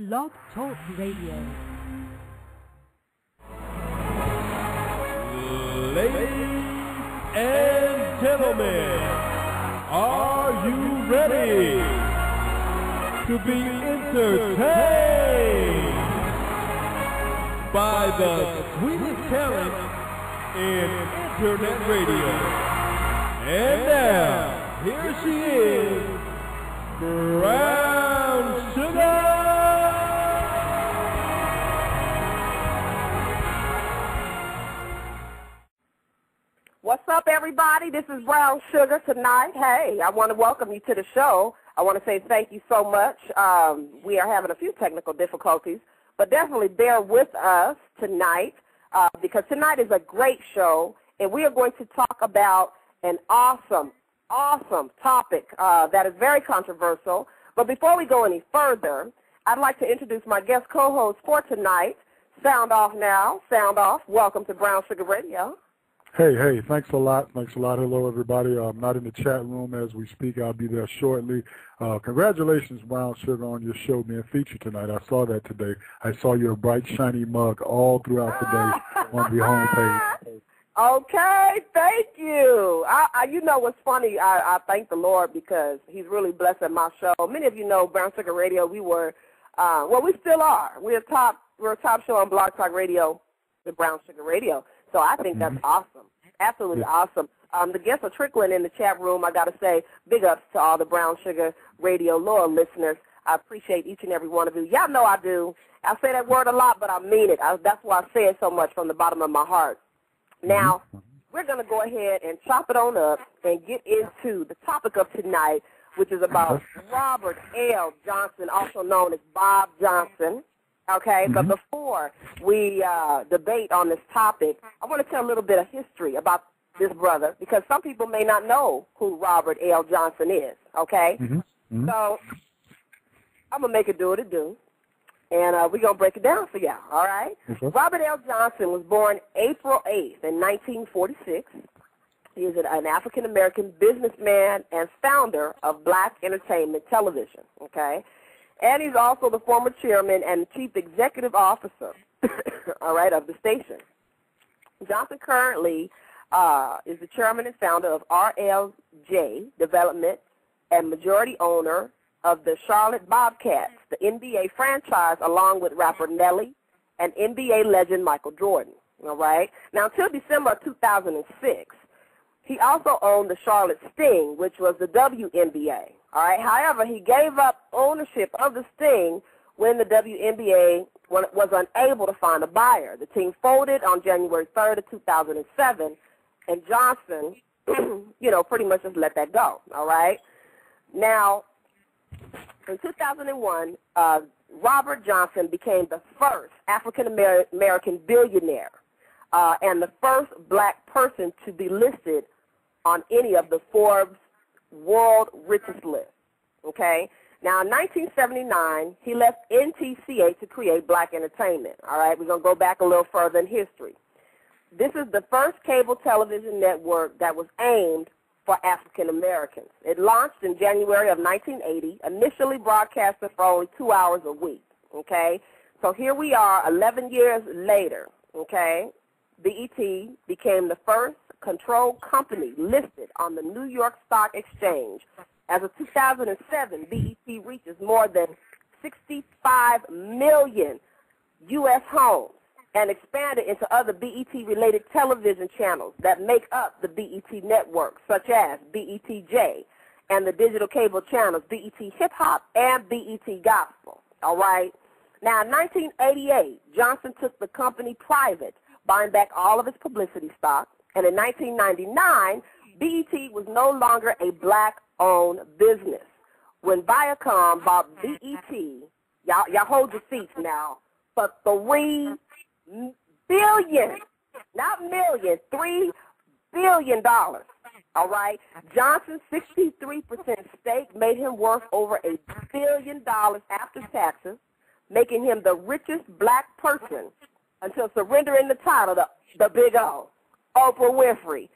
Blog Talk Radio. Ladies and gentlemen, are you ready to be entertained by the sweetest talent in internet radio? And now, here she is, Brown Sugar! What's up, everybody? This is Brown Sugar tonight. Hey, I want to welcome you to the show. I want to say thank you so much. We are having a few technical difficulties, but definitely bear with us tonight because tonight is a great show, and we are going to talk about an awesome topic that is very controversial. But before we go any further, I'd like to introduce my guest co-host for tonight. Sound off now. Sound off. Welcome to Brown Sugar Radio. Hey, thanks a lot. Hello, everybody. I'm not in the chat room as we speak. I'll be there shortly. Congratulations, Brown Sugar, on your show being featured tonight. I saw that today. I saw your bright, shiny mug all throughout the day on the homepage. Okay, thank you. You know what's funny? I thank the Lord because he's really blessing my show. Many of you know Brown Sugar Radio. We were, we still are. We're a top show on Blog Talk Radio, the Brown Sugar Radio. So I think that's awesome, absolutely awesome. The guests are trickling in the chat room. I got to say, big ups to all the Brown Sugar Radio loyal listeners. I appreciate each and every one of you. Y'all know I do. I say that word a lot, but I mean it. That's why I say it so much from the bottom of my heart. Now, we're going to go ahead and chop it on up and get into the topic of tonight, which is about Robert L. Johnson, also known as Bob Johnson. Okay, but before we debate on this topic, I want to tell a little bit of history about this brother because some people may not know who Robert L. Johnson is, okay? So I'm going to make it do what it do, and we're going to break it down for y'all, all right? Robert L. Johnson was born April 8th in 1946. He is an African-American businessman and founder of Black Entertainment Television, okay? And he's also the former chairman and chief executive officer, all right, of the station. Johnson currently is the chairman and founder of RLJ Development and majority owner of the Charlotte Bobcats, the NBA franchise, along with rapper Nelly and NBA legend Michael Jordan, all right? Now, until December of 2006, he also owned the Charlotte Sting, which was the WNBA. All right. However, he gave up ownership of the Sting when the WNBA was unable to find a buyer. The team folded on January 3rd of 2007, and Johnson, pretty much just let that go. All right. Now, in 2001, Robert Johnson became the first African-American billionaire and the first black person to be listed on any of the Forbes World Richest list, okay? Now, in 1979, he left NTCA to create Black Entertainment, all right? We're going to go back a little further in history. This is the first cable television network that was aimed for African Americans. It launched in January of 1980, initially broadcasted for only 2 hours a week, okay? So here we are 11 years later, okay? BET became the first controlled company listed on the New York Stock Exchange. As of 2007, BET reaches more than 65 million U.S. homes and expanded into other BET-related television channels that make up the BET network, such as BETJ and the digital cable channels BET Hip Hop and BET Gospel. All right. Now, in 1988, Johnson took the company private, buying back all of its publicity stock. And in 1999, BET was no longer a black-owned business. When Viacom bought BET, y'all hold your seats now, for $3 billion, not million, $3 billion. All right? Johnson's 63% stake made him worth over $1 billion after taxes, making him the richest black person until surrendering the title to the Big O. Oprah Winfrey.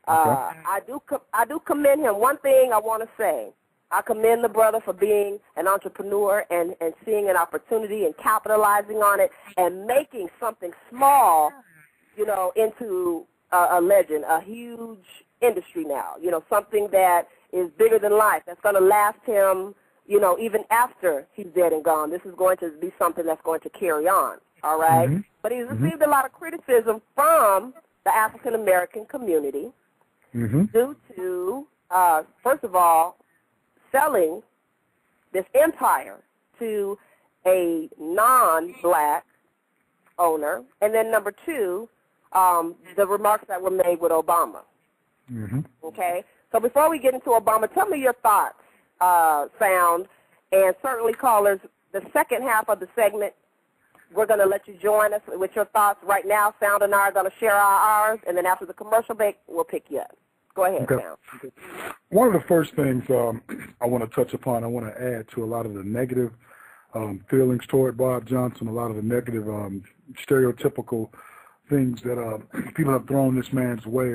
I do commend him. One thing I want to say, I commend the brother for being an entrepreneur and seeing an opportunity and capitalizing on it and making something small, you know, into a legend, a huge industry now, you know, something that is bigger than life, that's going to last him, you know, even after he's dead and gone. This is going to be something that's going to carry on, all right? Mm-hmm. But he's received a lot of criticism from the African-American community due to, first of all, selling this empire to a non-black owner, and then number two, the remarks that were made with Obama. Okay? So before we get into Obama, tell me your thoughts, Sound, and certainly callers, the second half of the segment, we're going to let you join us with your thoughts. Right now, Sound and I are going to share ours, and then after the commercial break, we'll pick you up. Go ahead, Sound. One of the first things I want to touch upon, I want to add to a lot of the negative feelings toward Bob Johnson, a lot of the negative stereotypical things that people have thrown this man's way.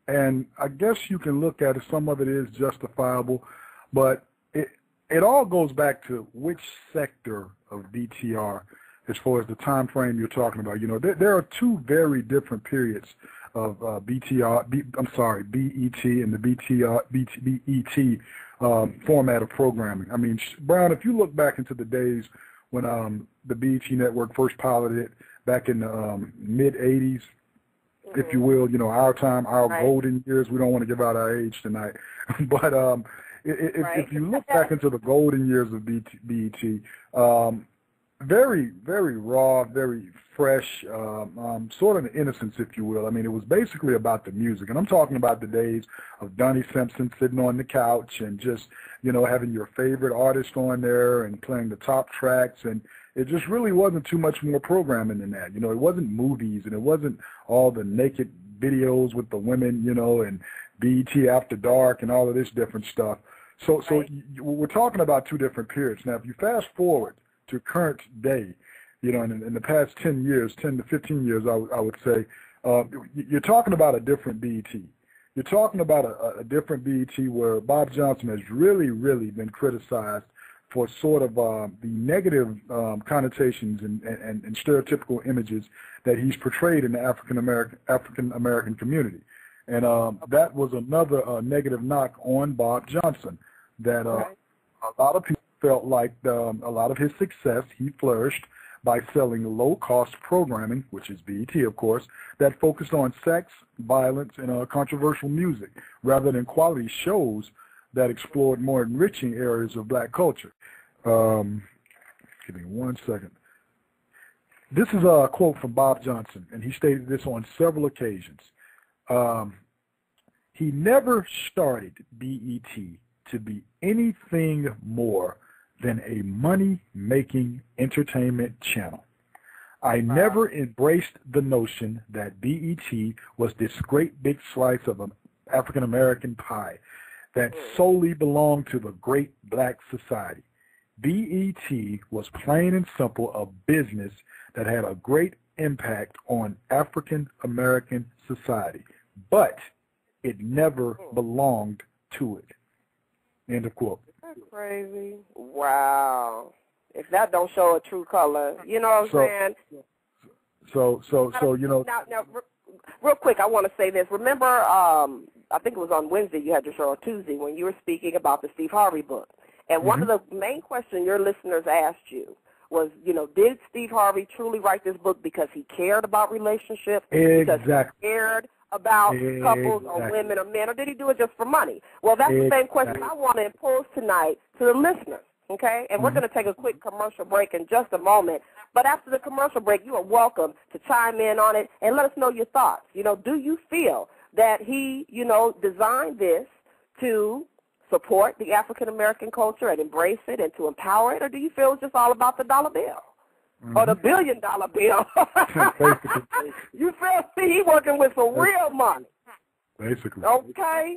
And I guess you can look at it, some of it is justifiable, but it all goes back to which sector of BTR as far as the time frame you're talking about. You know, there are two very different periods of BET and the BET format of programming. I mean, Brown, if you look back into the days when the BET network first piloted it back in the mid-'80s, if you will, you know, our time, our golden years. We don't want to give out our age tonight. But if you look back into the golden years of BET, very, very raw, very fresh, sort of an innocence, if you will. I mean, it was basically about the music. And I'm talking about the days of Donnie Simpson sitting on the couch and just, you know, having your favorite artist on there and playing the top tracks. And it just really wasn't too much more programming than that. You know, it wasn't movies and it wasn't all the naked videos with the women, you know, and BET After Dark and all of this different stuff. So we're talking about two different periods. Now, if you fast forward to current day, you know, in the past 10 years, 10 to 15 years, I would say, you're talking about a different BET. You're talking about a different BET where Bob Johnson has really, really been criticized for sort of the negative connotations and stereotypical images that he's portrayed in the African American community. And that was another negative knock on Bob Johnson, that a lot of people felt like a lot of his success, he flourished by selling low-cost programming, which is BET, of course, that focused on sex, violence, and controversial music, rather than quality shows that explored more enriching areas of black culture. Give me 1 second. This is a quote from Bob Johnson, and he stated this on several occasions. He never started BET to be anything more than a money-making entertainment channel. I never embraced the notion that BET was this great big slice of an African-American pie that solely belonged to the great black society. BET was plain and simple a business that had a great impact on African-American society, but it never belonged to it. End of quote. That's crazy. Wow. If that don't show a true color, you know what I'm saying? So you know. Now, real quick, I want to say this. Remember, I think it was on Wednesday you had your show, or Tuesday, when you were speaking about the Steve Harvey book. And one of the main questions your listeners asked you was, you know, did Steve Harvey truly write this book because he cared about relationships? Exactly. Because he cared about couples or women or men, or did he do it just for money? Well, that's the same question I want to impose tonight to the listeners, okay? And we're going to take a quick commercial break in just a moment. But after the commercial break, you are welcome to chime in on it and let us know your thoughts. You know, do you feel that he, you know, designed this to support the African-American culture and embrace it and to empower it, or do you feel it's just all about the dollar bill? Or the $1 billion bill? You feel he working with some real money. Basically. Okay.